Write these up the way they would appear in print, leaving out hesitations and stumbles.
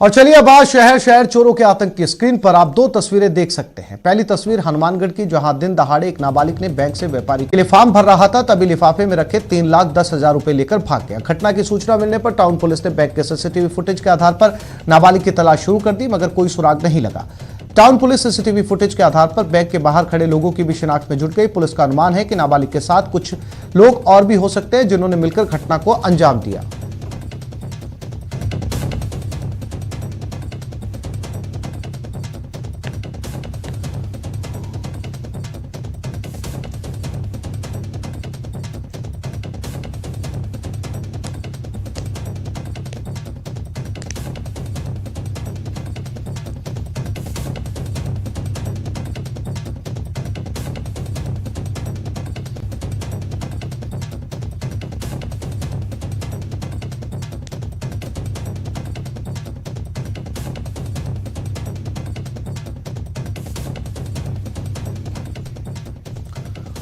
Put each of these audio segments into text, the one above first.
और चलिए अब आज शहर शहर चोरों के आतंक की स्क्रीन पर आप दो तस्वीरें देख सकते हैं। पहली तस्वीर हनुमानगढ़ की, जहां दिन दहाड़े एक नाबालिग ने बैंक से व्यापारी के लिए फॉर्म भर रहा था, तभी लिफाफे में रखे 3,10,000 रुपए लेकर भाग गया। घटना की सूचना मिलने पर टाउन पुलिस ने बैंक के सीसीटीवी फुटेज के आधार पर नाबालिग की तलाश शुरू कर दी, मगर कोई सुराग नहीं लगा। टाउन पुलिस सीसीटीवी फुटेज के आधार पर बैंक के बाहर खड़े लोगों की भी शिनाख्त में जुट गई। पुलिस का अनुमान है कि नाबालिग के साथ कुछ लोग और भी हो सकते हैं, जिन्होंने मिलकर घटना को अंजाम दिया।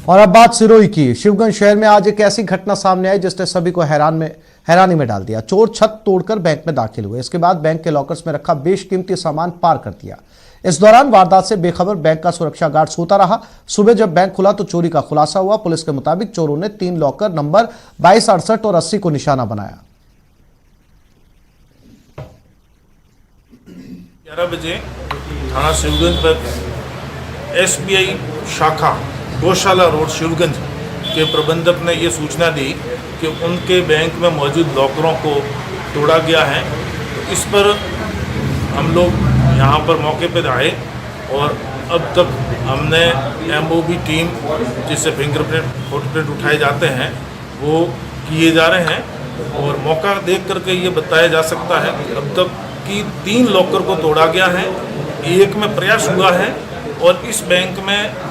और अब बात सिरोही की। शिवगंज शहर में आज एक ऐसी घटना सामने आई जिसने सभी को हैरानी में डाल दिया। चोर छत तोड़कर बैंक में दाखिल हुए। इसके बाद बैंक के लॉकर्स में रखा बेशकीमती सामान पार कर दिया। इस दौरान वारदात से बेखबर बैंक का सुरक्षा गार्ड सोता रहा। सुबह जब बैंक खुला तो चोरी का खुलासा हुआ। पुलिस के मुताबिक चोरों ने 3 लॉकर नंबर 22, 68 और 80 को निशाना बनाया। 11 बजे थाना शिवगंज पर SBI शाखा गौशाला रोड शिवगंज के प्रबंधक ने ये सूचना दी कि उनके बैंक में मौजूद लॉकरों को तोड़ा गया है। तो इस पर हम लोग यहाँ पर मौके पर आए और अब तक हमने MOB टीम, जिससे फिंगरप्रिंट फोटोप्रिंट उठाए जाते हैं, वो किए जा रहे हैं। और मौका देख करके ये बताया जा सकता है कि अब तक की 3 लॉकर को तोड़ा गया है, एक में प्रयास हुआ है और इस बैंक में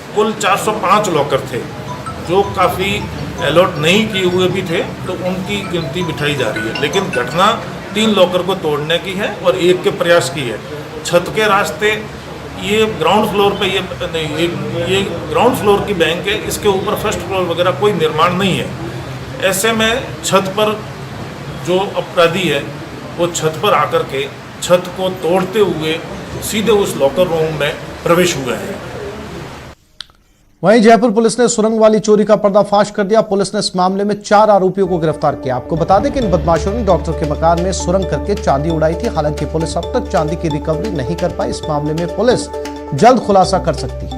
कुल 405 लॉकर थे, जो काफ़ी अलॉट नहीं किए हुए भी थे, तो उनकी गिनती बिठाई जा रही है। लेकिन घटना 3 लॉकर को तोड़ने की है और एक के प्रयास की है। छत के रास्ते, ये ग्राउंड फ्लोर पे ये ग्राउंड फ्लोर की बैंक है, इसके ऊपर फर्स्ट फ्लोर वगैरह कोई निर्माण नहीं है। ऐसे में छत पर जो अपराधी है वो छत पर आकर के छत को तोड़ते हुए सीधे उस लॉकर रूम में प्रवेश हुए हैं। वहीं जयपुर पुलिस ने सुरंग वाली चोरी का पर्दाफाश कर दिया। पुलिस ने इस मामले में 4 आरोपियों को गिरफ्तार किया। आपको बता दें कि इन बदमाशों ने डॉक्टर के मकान में सुरंग करके चांदी उड़ाई थी। हालांकि पुलिस अब तक चांदी की रिकवरी नहीं कर पाई। इस मामले में पुलिस जल्द खुलासा कर सकती है।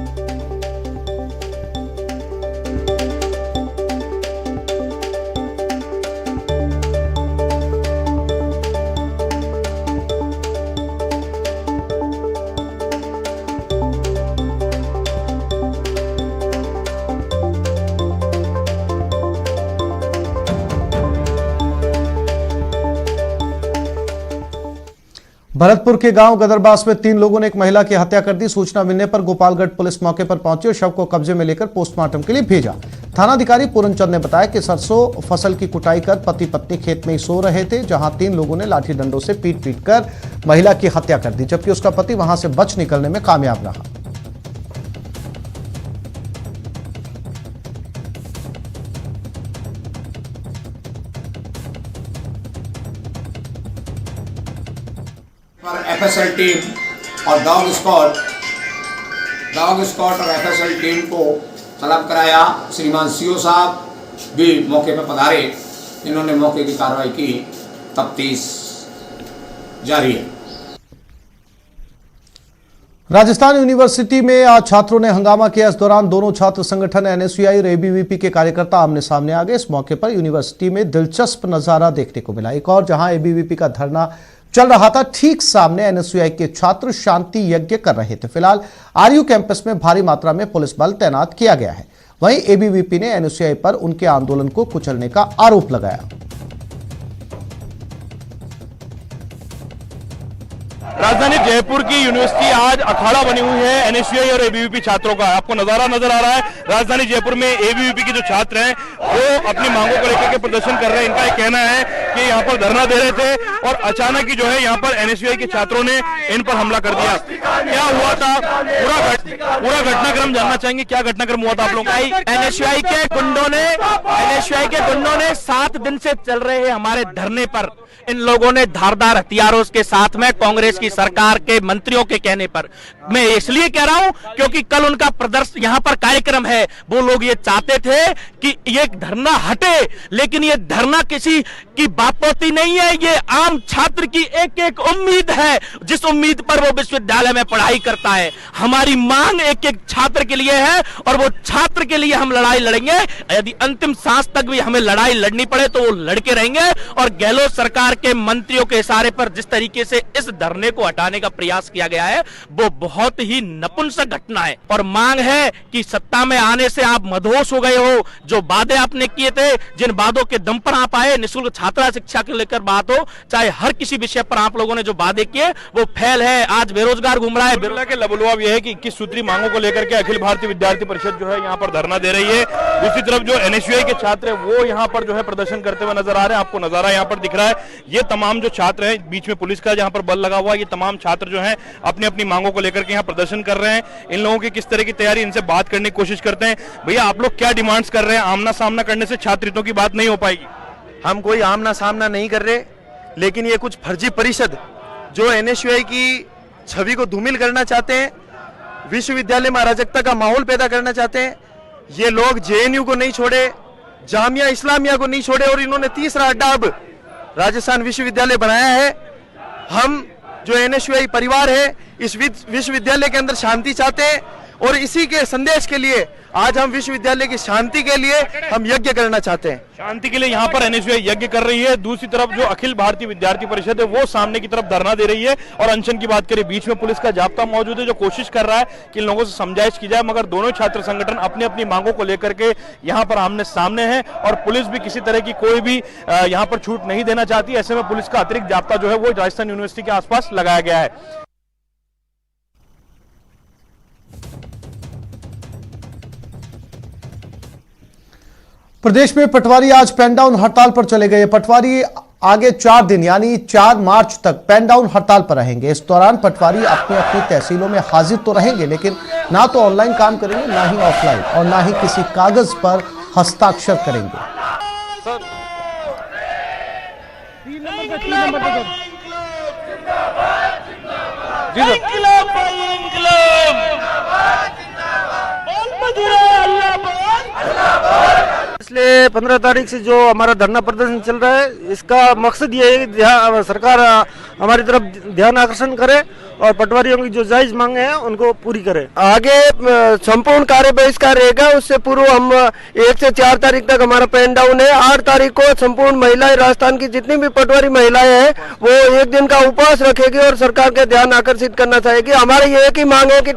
भरतपुर के गांव गदरबास में 3 लोगों ने एक महिला की हत्या कर दी। सूचना मिलने पर गोपालगढ़ पुलिस मौके पर पहुंची और शव को कब्जे में लेकर पोस्टमार्टम के लिए भेजा। थानाधिकारी पूरनचंद ने बताया कि सरसों फसल की कुटाई कर पति पत्नी खेत में ही सो रहे थे, जहां 3 लोगों ने लाठी डंडों से पीट कर महिला की हत्या कर दी, जबकि उसका पति वहां से बच निकलने में कामयाब रहा। FSL टीम और डॉग स्क्वाड और FSL टीम को तलब कराया। श्रीमान CO साहब भी मौके पर पधारे। इन्होंने मौके की कार्रवाई की। तफ्तीश जारी है। राजस्थान यूनिवर्सिटी में आज छात्रों ने हंगामा किया। इस दौरान दोनों छात्र संगठन NSUI और ABVP के कार्यकर्ता आमने सामने आ गए। इस मौके पर यूनिवर्सिटी में दिलचस्प नजारा देखने को मिला। एक और जहां ABVP का धरना चल रहा था, ठीक सामने NSUI के छात्र शांति यज्ञ कर रहे थे। फिलहाल RU कैंपस में भारी मात्रा में पुलिस बल तैनात किया गया है। वहीं ABVP ने NSUI पर उनके आंदोलन को कुचलने का आरोप लगाया। राजधानी जयपुर की यूनिवर्सिटी आज अखाड़ा बनी हुई है NSUI और ABVP छात्रों का। आपको नजारा नजर आ रहा है। राजधानी जयपुर में ABVP के जो छात्र हैं वो अपनी मांगों को लेकर के प्रदर्शन कर रहे हैं। इनका ये कहना है कि यहाँ पर धरना दे रहे थे और अचानक ही जो है यहाँ पर एनएसयूआई के छात्रों ने इन पर हमला कर दिया। क्या हुआ था, पूरा घटनाक्रम जानना चाहेंगे, क्या घटनाक्रम हुआ था आप लोगों का? एनएसयूआई के गुंडों ने 7 दिन से चल रहे हैं हमारे धरने पर, इन लोगों ने धारदार हथियारों के साथ में कांग्रेस की सरकार के मंत्रियों के कहने पर, मैं इसलिए कह रहा हूं क्योंकि कल उनका प्रदर्शन यहां पर कार्यक्रम है, वो लोग ये चाहते थे कि ये धरना हटे, लेकिन ये धरना किसी की बापोती नहीं है, ये आम छात्र की एक एक उम्मीद है, जिस उम्मीद पर वो विश्वविद्यालय में पढ़ाई करता है। हमारी मांग एक एक छात्र के लिए है और वो छात्र के लिए हम लड़ाई लड़ेंगे, यदि अंतिम सांस तक भी हमें लड़ाई लड़नी पड़े तो वो लड़के रहेंगे। और गहलोत सरकार के मंत्रियों के इशारे पर जिस तरीके से इस धरने को हटाने का प्रयास किया गया है वो बहुत ही नपुंसक घटना है। और मांग है कि सत्ता में आने से आप मदहोश हो गए हो, जो वादे आपने किए थे, जिन वादों के दम पर आप आए, निःशुल्क छात्रा शिक्षा को लेकर बात हो, चाहे हर किसी विषय पर आप लोगों ने जो वादे किए वो फेल है। आज बेरोजगार घूम रहा है। बिरला के लबुलवाब यह है कि 21 सूत्री मांगों को लेकर के अखिल भारतीय विद्यार्थी परिषद जो है यहाँ पर धरना दे रही है। दूसरी तरफ जो एनएसयूआई के छात्र है वो यहाँ पर जो है प्रदर्शन करते हुए नजर आ रहे हैं। आपको नजारा यहाँ पर दिख रहा है, ये तमाम जो छात्र हैं, बीच में पुलिस का जहाँ पर बल लगा हुआ है, ये तमाम छात्र जो हैं अपनी अपनी मांगों को लेकर के यहाँ प्रदर्शन कर रहे हैं। इन लोगों की किस तरह की तैयारी, इनसे बात करने की कोशिश करते हैं। भैया आप लोग क्या डिमांड्स कर रहे हैं? आमना सामना करने से छात्र हितों की बात नहीं हो पाएगी। हम कोई आमना सामना नहीं कर रहे, लेकिन ये कुछ फर्जी परिषद जो एनएसयूआई की छवि को धूमिल करना चाहते हैं, विश्वविद्यालय में अराजकता का माहौल पैदा करना चाहते हैं। ये लोग जेएनयू को नहीं छोड़े, जामिया इस्लामिया को नहीं छोड़े और इन्होंने तीसरा अड्डा अब राजस्थान विश्वविद्यालय बनाया है। हम जो एनएसयूआई परिवार है इस विश्वविद्यालय के अंदर शांति चाहते हैं और इसी के संदेश के लिए आज हम विश्वविद्यालय की शांति के लिए हम यज्ञ करना चाहते हैं। शांति के लिए यहाँ पर एनएसयूआई यज्ञ कर रही है। दूसरी तरफ जो अखिल भारतीय विद्यार्थी परिषद है वो सामने की तरफ धरना दे रही है। और अनशन की बात करें, बीच में पुलिस का जाब्ता मौजूद है जो कोशिश कर रहा है कि लोगों से समझाइश की जाए, मगर दोनों छात्र संगठन अपनी अपनी मांगों को लेकर के यहाँ पर आमने सामने है और पुलिस भी किसी तरह की कोई भी यहाँ पर छूट नहीं देना चाहती। ऐसे में पुलिस का अतिरिक्त जाब्ता जो है वो राजस्थान यूनिवर्सिटी के आसपास लगाया गया है। प्रदेश में पटवारी आज पेन डाउन हड़ताल पर चले गए। पटवारी आगे 4 दिन यानी 4 मार्च तक पेन डाउन हड़ताल पर रहेंगे। इस दौरान पटवारी अपनी अपनी तहसीलों में हाजिर तो रहेंगे, लेकिन ना तो ऑनलाइन काम करेंगे, ना ही ऑफलाइन, और ना ही किसी कागज पर हस्ताक्षर करेंगे। पिछले 15 तारीख से जो हमारा धरना प्रदर्शन चल रहा है, इसका मकसद ये है कि सरकार हमारी तरफ ध्यान आकर्षण करे और पटवारियों की जो जायज मांगे हैं उनको पूरी करे। आगे संपूर्ण कार्य बहिष्कार रहेगा। उससे पूर्व हम 1 से 4 तारीख तक हमारा पेन डाउन है। 8 तारीख को संपूर्ण महिलाएं, राजस्थान की जितनी भी पटवारी महिलाएं हैं वो 1 दिन का उपवास रखेगी और सरकार के ध्यान आकर्षित करना चाहेगी। हमारी एक ही मांग है कि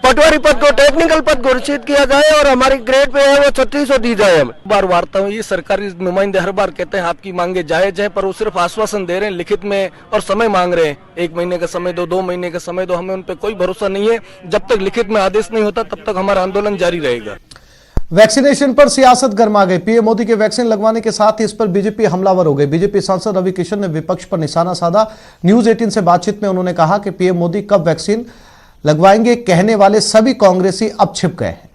पटवारी पद को टेक्निकल पद घोषित किया जाए और हमारी ग्रेड पे है वो 3600 दी जाए। हमें बार वार्ता हुई, सरकारी नुमाइंदे हर बार कहते हैं आपकी मांगे जायज है, पर वो सिर्फ आश्वासन दे रहे हैं लिखित में और समय मांग रहे हैं। 1 महीने का समय दो, 2 महीने का समय दो, हमें उन पे कोई भरोसा नहीं है। जब तक लिखित में आदेश नहीं होता तब तक हमारा आंदोलन जारी रहेगा। वैक्सीनेशन पर सियासत गर्मा गई। पीएम मोदी के वैक्सीन लगवाने के साथ ही इस पर बीजेपी हमलावर हो गई। बीजेपी सांसद रवि किशन ने विपक्ष पर निशाना साधा। न्यूज 18 से बातचीत में उन्होंने कहा कि पीएम मोदी कब वैक्सीन लगवाएंगे कहने वाले सभी कांग्रेसी अब छिप गए हैं।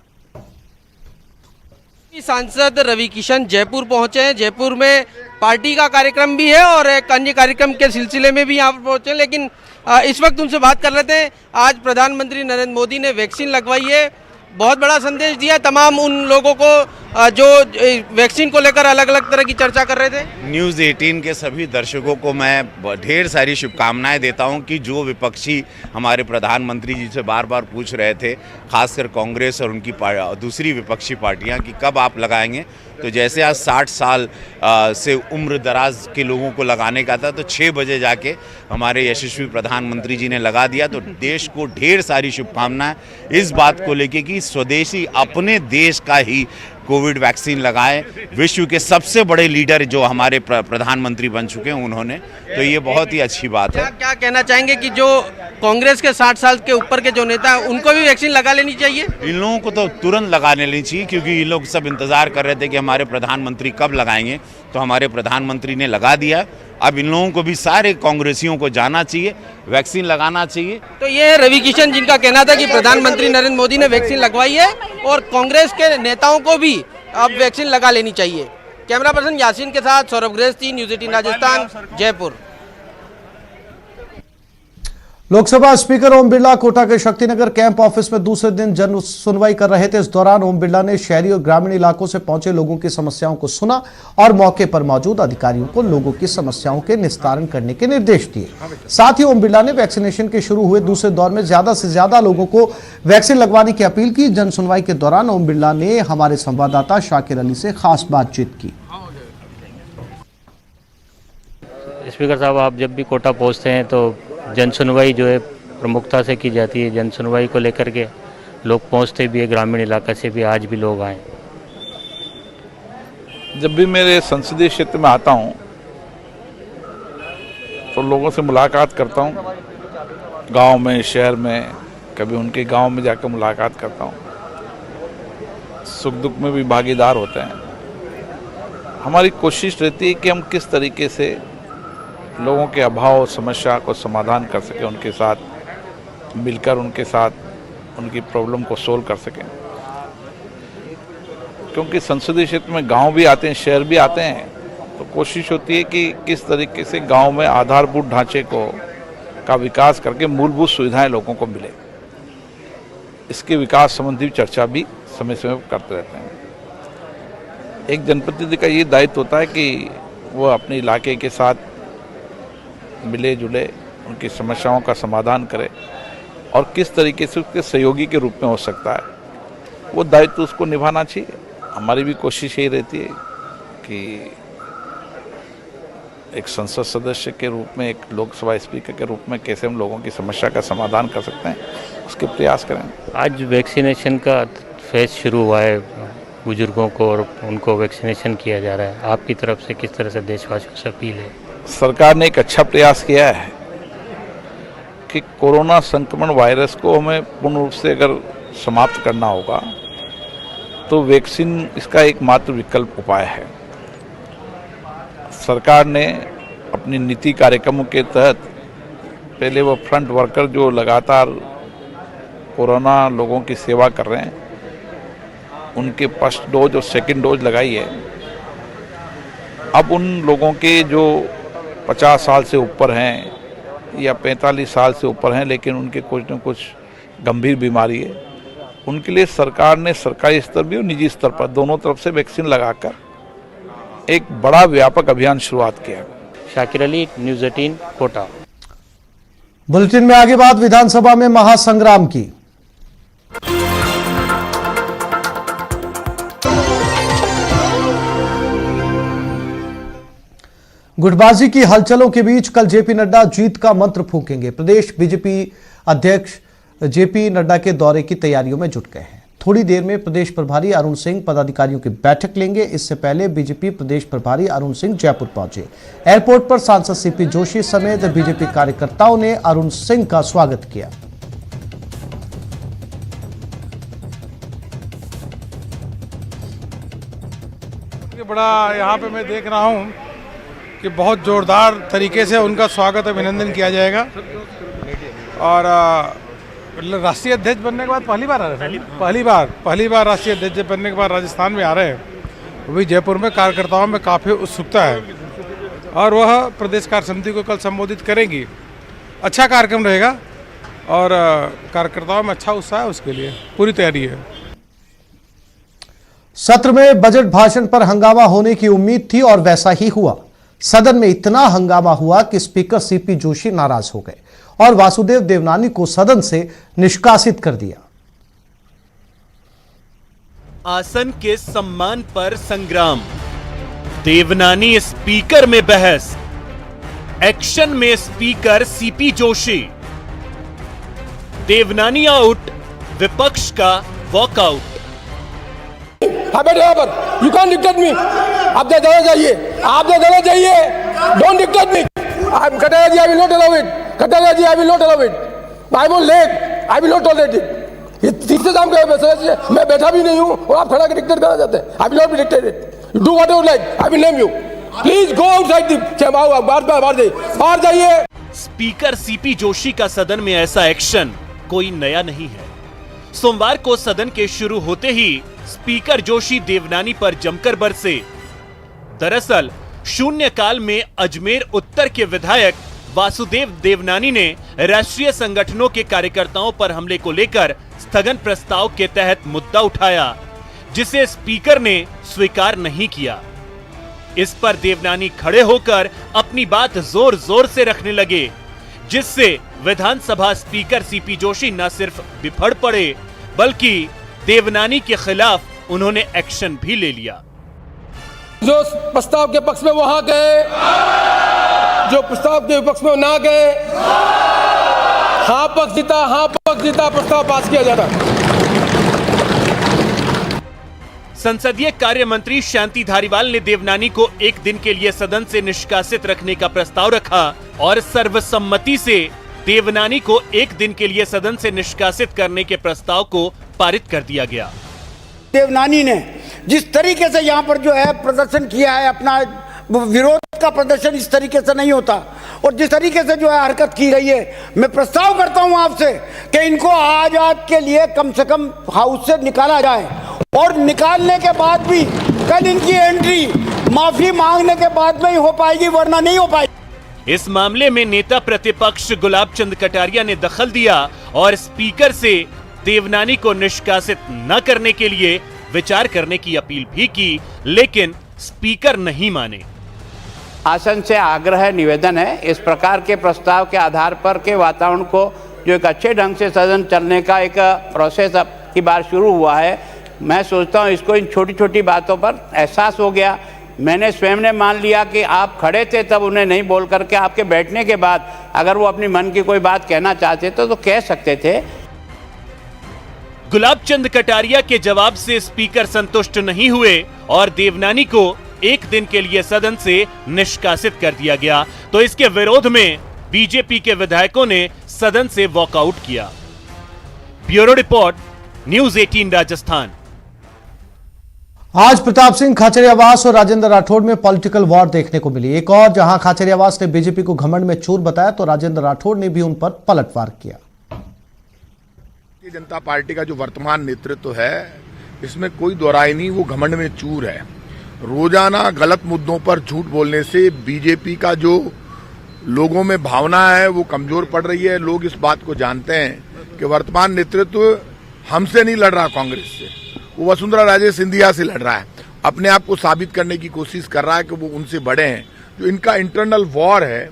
सांसद रवि किशन जयपुर पहुंचे हैं। जयपुर में पार्टी का कार्यक्रम भी है और एक अन्य कार्यक्रम के सिलसिले में भी यहाँ पर पहुंचे, लेकिन इस वक्त उनसे बात कर लेते हैं। आज प्रधानमंत्री नरेंद्र मोदी ने वैक्सीन लगवाई है, बहुत बड़ा संदेश दिया तमाम उन लोगों को जो वैक्सीन को लेकर अलग अलग तरह की चर्चा कर रहे थे। न्यूज़ 18 के सभी दर्शकों को मैं ढेर सारी शुभकामनाएं देता हूं कि जो विपक्षी हमारे प्रधानमंत्री जी से बार बार पूछ रहे थे, खासकर कांग्रेस और उनकी दूसरी विपक्षी पार्टियां, कि कब आप लगाएंगे, तो जैसे आज 60 साल से उम्र दराज के लोगों को लगाने का था, तो 6 बजे जाके हमारे यशस्वी प्रधानमंत्री जी ने लगा दिया। तो देश को ढेर सारी शुभकामनाएं इस बात को लेके कि स्वदेशी अपने देश का ही कोविड वैक्सीन लगाएं। विश्व के सबसे बड़े लीडर जो हमारे प्रधानमंत्री बन चुके हैं उन्होंने, तो ये बहुत ही अच्छी बात है। क्या कहना चाहेंगे कि जो कांग्रेस के 60 साल के ऊपर के जो नेता हैं उनको भी वैक्सीन लगा लेनी चाहिए? इन लोगों को तो तुरंत लगा लेनी चाहिए, क्योंकि ये लोग सब इंतजार कर रहे थे कि हमारे प्रधानमंत्री कब लगाएंगे। तो हमारे प्रधानमंत्री ने लगा दिया। अब इन लोगों को भी, सारे कांग्रेसियों को जाना चाहिए, वैक्सीन लगाना चाहिए। तो ये रवि किशन जिनका कहना था कि प्रधानमंत्री नरेंद्र मोदी ने वैक्सीन लगवाई है और कांग्रेस के नेताओं को भी अब वैक्सीन लगा लेनी चाहिए। कैमरा पर्सन यासीन के साथ सौरभ ग्रेस्ती, न्यूज़ 18 राजस्थान, जयपुर। लोकसभा स्पीकर ओम बिरला कोटा के शक्तिनगर कैंप ऑफिस में दूसरे दिन जन सुनवाई कर रहे थे। इस दौरान ओम बिरला ने शहरी और ग्रामीण इलाकों से पहुंचे लोगों की समस्याओं को सुना और मौके पर मौजूद अधिकारियों को लोगों की समस्याओं के निस्तारण करने के निर्देश दिए। साथ ही ओम बिरला ने वैक्सीनेशन के शुरू हुए दूसरे दौर में ज्यादा से ज्यादा लोगों को वैक्सीन लगवाने की अपील की। जन सुनवाई के दौरान ओम बिरला ने हमारे संवाददाता शाकिर अली से खास बातचीत की। स्पीकर साहब, आप जब भी कोटा पहुंचते हैं तो जन सुनवाई जो है प्रमुखता से की जाती है। जन सुनवाई को लेकर के लोग पहुंचते भी है, ग्रामीण इलाका से भी आज भी लोग आए। जब भी मेरे संसदीय क्षेत्र में आता हूं तो लोगों से मुलाकात करता हूं, गांव में, शहर में, कभी उनके गांव में जाकर मुलाकात करता हूं। सुख दुख में भी भागीदार होते हैं। हमारी कोशिश रहती है कि हम किस तरीके से लोगों के अभाव और समस्या को समाधान कर सकें, उनके साथ मिलकर उनके साथ उनकी प्रॉब्लम को सोल्व कर सकें। क्योंकि संसदीय क्षेत्र में गांव भी आते हैं, शहर भी आते हैं, तो कोशिश होती है कि किस तरीके से गांव में आधारभूत ढांचे का विकास करके मूलभूत सुविधाएं लोगों को मिले। इसके विकास संबंधी चर्चा भी समय समय पर करते रहते हैं। एक जनप्रतिनिधि का ये दायित्व होता है कि वो अपने इलाके के साथ मिले जुले, उनकी समस्याओं का समाधान करे और किस तरीके से उसके सहयोगी के रूप में हो सकता है, वो दायित्व उसको निभाना चाहिए। हमारी भी कोशिश यही रहती है कि एक संसद सदस्य के रूप में, एक लोकसभा स्पीकर के रूप में कैसे हम लोगों की समस्या का समाधान कर सकते हैं, उसके प्रयास करें। आज वैक्सीनेशन का फेज शुरू हुआ है, बुजुर्गों को और उनको वैक्सीनेशन किया जा रहा है। आपकी तरफ से किस तरह से देशवासियों से अपील है? सरकार ने एक अच्छा प्रयास किया है कि कोरोना संक्रमण वायरस को हमें पूर्ण रूप से अगर समाप्त करना होगा तो वैक्सीन इसका एकमात्र विकल्प उपाय है। सरकार ने अपनी नीति कार्यक्रमों के तहत पहले वो फ्रंट वर्कर जो लगातार कोरोना लोगों की सेवा कर रहे हैं, उनके फर्स्ट डोज और सेकंड डोज लगाई है। अब उन लोगों के जो 50 साल से ऊपर हैं या 45 साल से ऊपर हैं लेकिन उनके कुछ न कुछ गंभीर बीमारी है, उनके लिए सरकार ने सरकारी स्तर भी और निजी स्तर पर दोनों तरफ से वैक्सीन लगाकर एक बड़ा व्यापक अभियान शुरुआत किया। शाकिर अली, न्यूज़ 18 कोटा। बुलेटिन में आगे बात विधानसभा में महासंग्राम की। गुटबाजी की हलचलों के बीच कल जेपी नड्डा जीत का मंत्र फूकेंगे। प्रदेश बीजेपी अध्यक्ष जेपी नड्डा के दौरे की तैयारियों में जुट गए हैं। थोड़ी देर में प्रदेश प्रभारी अरुण सिंह पदाधिकारियों की बैठक लेंगे। इससे पहले बीजेपी प्रदेश प्रभारी अरुण सिंह जयपुर पहुंचे। एयरपोर्ट पर सांसद सीपी जोशी समेत बीजेपी कार्यकर्ताओं ने अरुण सिंह का स्वागत किया। बड़ा यहाँ पे मैं देख रहा हूँ कि बहुत जोरदार तरीके से उनका स्वागत अभिनंदन किया जाएगा। और राष्ट्रीय अध्यक्ष बनने के बाद पहली बार आ रहे हैं, पहली बार राष्ट्रीय अध्यक्ष बनने के बाद राजस्थान में आ रहे हैं। वो भी जयपुर में कार्यकर्ताओं में काफ़ी उत्सुकता है और वह प्रदेश कार्य समिति को कल संबोधित करेंगी। अच्छा कार्यक्रम रहेगा और कार्यकर्ताओं में अच्छा उत्साह है, उसके लिए पूरी तैयारी है। सत्र में बजट भाषण पर हंगामा होने की उम्मीद थी और वैसा ही हुआ। सदन में इतना हंगामा हुआ कि स्पीकर सीपी जोशी नाराज हो गए और वासुदेव देवनानी को सदन से निष्कासित कर दिया। आसन के सम्मान पर संग्राम, देवनानी स्पीकर में बहस, एक्शन में स्पीकर सीपी जोशी, देवनानी आउट, विपक्ष का walkout. You can dictate me, आप देना चाहिए, आप देना चाहिए, don't dictate me. Kataria ji, I will not allow it, Kataria ji, I will not allow it, I will let, I will not tolerate it. ये तीसरे शाम का मैं बैठा भी नहीं हूँ और आप खड़ा के डिक्टेट करना चाहते हैं। आई will not be dictated, do what you like, I will name you, please go outside बाहर जाइए। स्पीकर सीपी जोशी का सदन में ऐसा एक्शन कोई नया नहीं है। सोमवार को सदन के शुरू होते ही स्पीकर जोशी देवनानी पर जमकर बरसे। दरअसल शून्यकाल में अजमेर उत्तर के विधायक वासुदेव देवनानी ने राष्ट्रीय संगठनों के कार्यकर्ताओं पर हमले को लेकर स्थगन प्रस्ताव के तहत मुद्दा उठाया, जिसे स्पीकर ने स्वीकार नहीं किया। इस पर देवनानी खड़े होकर अपनी बात जोर जोर से रखने लगे, जिससे विधानसभा स्पीकर सीपी जोशी न सिर्फ बिफड़ पड़े बल्कि देवनानी के खिलाफ उन्होंने एक्शन भी ले लिया। जो प्रस्ताव के पक्ष में वहां गए, जो प्रस्ताव के विपक्ष में ना गए, हाँ पक्ष जीता प्रस्ताव पास किया जाता। संसदीय कार्य मंत्री शांति धारीवाल ने देवनानी को एक दिन के लिए सदन से निष्कासित रखने का प्रस्ताव रखा और सर्वसम्मति से देवनानी को एक दिन के लिए सदन से निष्कासित करने के प्रस्ताव को पारित कर दिया गया। देवनानी ने जिस तरीके से यहाँ पर जो है प्रदर्शन किया है, अपना विरोध का प्रदर्शन इस तरीके से नहीं होता, और जिस तरीके से जो है हरकत की गई है, मैं प्रस्ताव करता हूं आपसे कि इनको आज के लिए कम से कम हाउस से निकाला जाए, और निकालने के बाद भी कल इनकी एंट्री माफी मांगने के बाद में ही हो पाएगी, वरना नहीं हो पाएगी। इस मामले में नेता प्रतिपक्ष गुलाब चंद कटारिया ने दखल दिया और स्पीकर से देवनानी को निष्कासित न करने के लिए विचार करने की अपील भी की, लेकिन स्पीकर नहीं माने। आसन से आग्रह निवेदन है, इस प्रकार के प्रस्ताव के आधार पर के वातावरण को जो एक अच्छे ढंग से सदन चलने का एक प्रोसेस अब की बार शुरू हुआ है, मैं सोचता हूं इसको इन छोटी छोटी बातों पर एहसास हो गया। मैंने स्वयं ने मान लिया कि आप खड़े थे तब उन्हें नहीं बोल करके आपके बैठने के बाद अगर वो अपनी मन की कोई बात कहना चाहते तो कह सकते थे। गुलाब चंद कटारिया के जवाब से स्पीकर संतुष्ट नहीं हुए और देवनानी को एक दिन के लिए सदन से निष्कासित कर दिया गया, तो इसके विरोध में बीजेपी के विधायकों ने सदन से वॉकआउट किया। Bureau report, news 18 Rajasthan. आज प्रताप सिंह खाचरियावास और राजेंद्र राठौड़ में पॉलिटिकल वॉर देखने को मिली। एक और जहां खाचरियावास ने बीजेपी को घमंड में चूर बताया, तो राजेंद्र राठौड़ ने भी उन पर पलटवार किया। भारतीय जनता पार्टी का जो वर्तमान नेतृत्व है, इसमें कोई दोहराई नहीं, वो घमंड में चूर है। रोजाना गलत मुद्दों पर झूठ बोलने से बीजेपी का जो लोगों में भावना है वो कमजोर पड़ रही है। लोग इस बात को जानते हैं कि वर्तमान नेतृत्व हमसे नहीं लड़ रहा, कांग्रेस से, वो वसुंधरा राजे सिंधिया से लड़ रहा है। अपने आप को साबित करने की कोशिश कर रहा है कि वो उनसे बड़े हैं। जो इनका इंटरनल वॉर है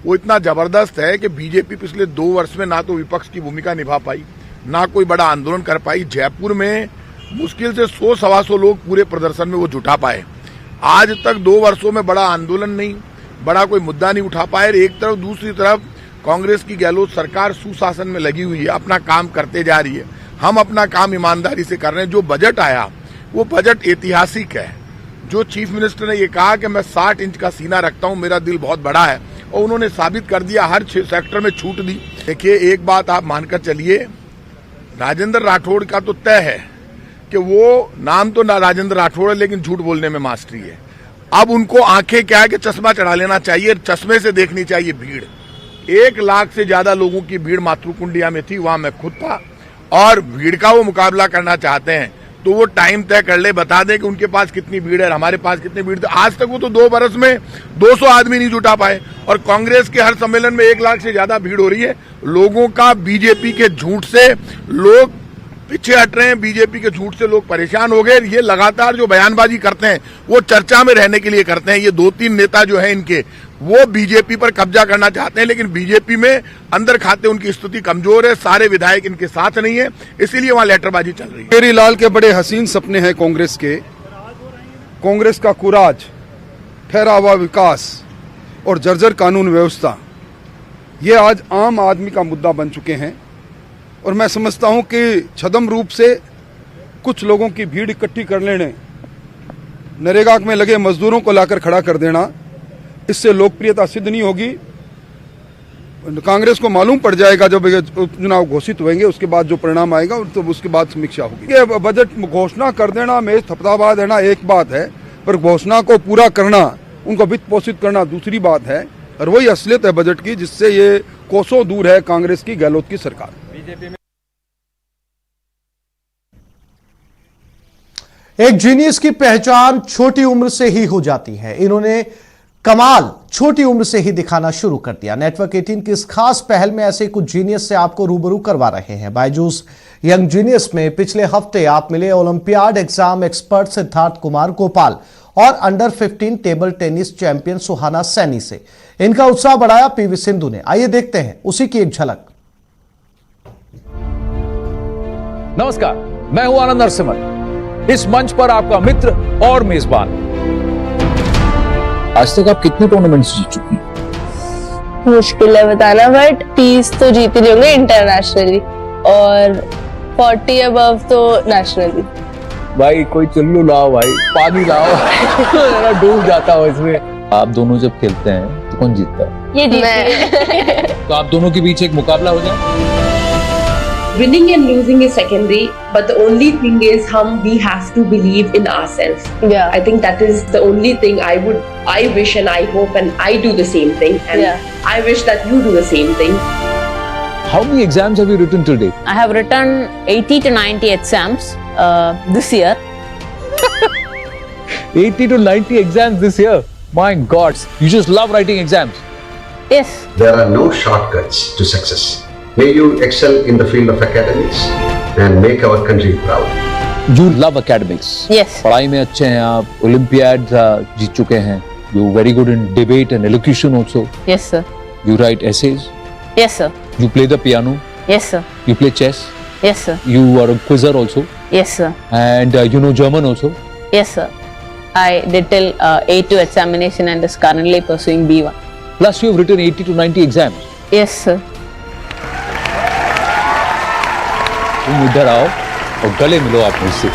वो इतना जबरदस्त है कि बीजेपी पिछले 2 वर्ष में ना तो विपक्ष की भूमिका निभा पाई, ना कोई बड़ा आंदोलन कर पाई। जयपुर में मुश्किल से 100-125 लोग पूरे प्रदर्शन में वो जुटा पाए। आज तक 2 वर्षों में बड़ा आंदोलन नहीं, बड़ा कोई मुद्दा नहीं उठा पाए। एक तरफ, दूसरी तरफ कांग्रेस की गहलोत सरकार सुशासन में लगी हुई है, अपना काम करते जा रही है। हम अपना काम ईमानदारी से कर रहे हैं। जो बजट आया वो बजट ऐतिहासिक है। जो चीफ मिनिस्टर ने ये कहा कि मैं 60 इंच का सीना रखता हूं, मेरा दिल बहुत बड़ा है, और उन्होंने साबित कर दिया, हर सेक्टर में छूट दी। देखिए, एक बात आप मानकर चलिए, राजेंद्र राठौड़ का तो तय है कि वो नाम तो ना राजेंद्र राठौड़ है, लेकिन झूठ बोलने में मास्टरी है। अब उनको आंखें क्या है कि चश्मा चढ़ा लेना चाहिए, चश्मे से देखनी चाहिए भीड़। 1 लाख से ज्यादा लोगों की भीड़ मातृकुंडिया में थी, वहां मैं खुद था, और भीड़ का वो मुकाबला करना चाहते हैं तो वो टाइम तय कर ले, बता दें कि उनके पास कितनी भीड़ है, हमारे पास कितनी भीड़। आज तक वो तो 2 बरस में 200 आदमी नहीं जुटा पाए, और कांग्रेस के हर सम्मेलन में 1 लाख से ज्यादा भीड़ हो रही है। लोगों का बीजेपी के झूठ से लोग पीछे हट रहे हैं, बीजेपी के झूठ से लोग परेशान हो गए। ये लगातार जो बयानबाजी करते हैं वो चर्चा में रहने के लिए करते हैं। ये 2-3 नेता जो हैं इनके, वो बीजेपी पर कब्जा करना चाहते हैं, लेकिन बीजेपी में अंदर खाते उनकी स्थिति कमजोर है। सारे विधायक इनके साथ नहीं है, इसीलिए वहां लेटरबाजी चल रही है। केरी लाल के बड़े हसीन सपने हैं कांग्रेस के। कांग्रेस का कुराज, ठहरा हुआ विकास और जर्जर कानून व्यवस्था, ये आज आम आदमी का मुद्दा बन चुके हैं। और मैं समझता हूं कि छदम रूप से कुछ लोगों की भीड़ इकट्ठी कर लेने, नरेगा में लगे मजदूरों को लाकर खड़ा कर देना, इससे लोकप्रियता सिद्ध नहीं होगी। कांग्रेस को मालूम पड़ जाएगा जब उपचुनाव घोषित होंगे, उसके बाद जो परिणाम आएगा तो उसके बाद समीक्षा होगी। ये बजट घोषणा कर देना, मेज थपथपा देना एक बात है, पर घोषणा को पूरा करना उनको वित्त पोषित करना दूसरी बात है, और वही असलियत है बजट की, जिससे ये कोसों दूर है कांग्रेस की, गहलोत की सरकार। एक जीनियस की पहचान छोटी उम्र से ही हो जाती है। इन्होंने कमाल छोटी उम्र से ही दिखाना शुरू कर दिया। नेटवर्क 18 की इस खास पहल में ऐसे कुछ जीनियस से आपको रूबरू करवा रहे हैं। बायजूस यंग जीनियस में पिछले हफ्ते आप मिले olympiad exam expert Siddharth Kumar Gopal और अंडर 15 टेबल टेनिस चैंपियन सुहाना सैनी से। इनका उत्साह बढ़ाया पीवी सिंधु ने। आइए देखते हैं उसी की एक झलक। नमस्कार, मैं हूं आनंद नरसिम्हा, इस मंच पर आपका मित्र और मेजबान। आज तक आप कितने टूर्नामेंट्स जीत चुकी हैं? मुश्किल है बताना, बट 30 तो जीत ही होंगे इंटरनेशनली और 40 अबव तो नेशनली। भाई कोई चुल्लू लाओ, भाई पानी लाओ, डूब जाता हो इसमें। आप दोनों जब खेलते हैं तो कौन जीतता है? ये जीतती। तो आप दोनों के बीच एक मुकाबला हो जाए। Winning and losing is secondary, but the only thing is we have to believe in ourselves. Yeah. I think that is the only thing I wish and I hope and I do the same thing. And I wish that you do the same thing. How many exams have you written till date? I have written 80 to 90 exams this year. 80 to 90 exams this year. My God, you just love writing exams. Yes. There are no shortcuts to success. May you excel in the field of academics and make our country proud. You love academics. Yes. पढ़ाई में अच्छे हैं आप, olympiad जीत चुके हैं. You very good in debate and elocution also. Yes, sir. You write essays. Yes, sir. You play the piano. Yes, sir. You play chess. Yes, sir. You are a quizzer also. Yes, sir. And you know German also. Yes, sir. I did till A2 examination and is currently pursuing B1. Plus you have written 80 to 90 exams. Yes, sir. तुम इधर आओ और गले मिलो आप मुझसे।